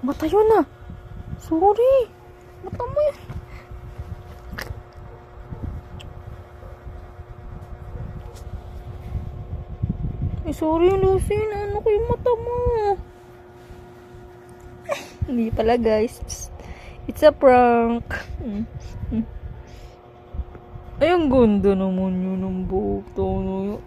Mata yun ah. Sorry. Mata mo yan. Ay, sorry Lucy. Ano ko yung mata mo? Hindi pala guys. It's a prank. Ay, ang ganda naman yun ng buhok. Tono yun.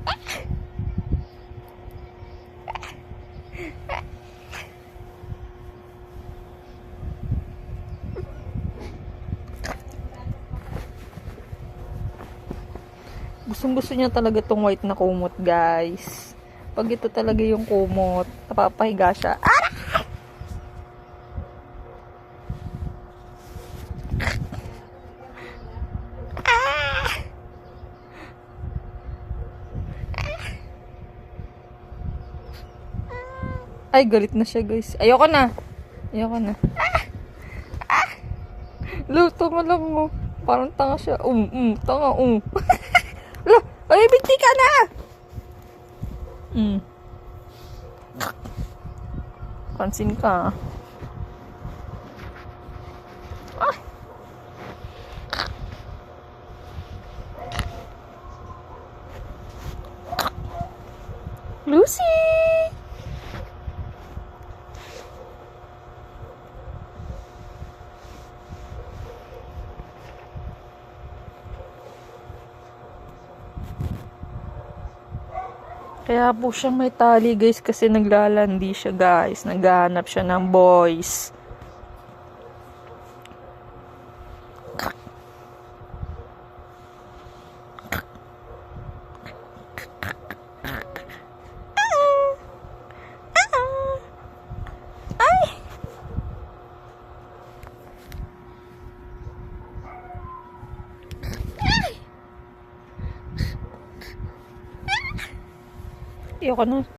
Gustong gusto niya talaga tong white na kumot guys. Pag ito talaga yung kumot, napapahiga siya. Ah! Ay, galit na siya guys. Ayoko na. Ayoko na. Luto mo lang mo. Parang tanga siya. Tanga, Lo, ay, binti ka na! Pansin ka. Ah! Lucy! Kaya po siya may tali guys kasi naglalandi siya guys. Naghahanap siya ng boys. Ay! Ayoko na.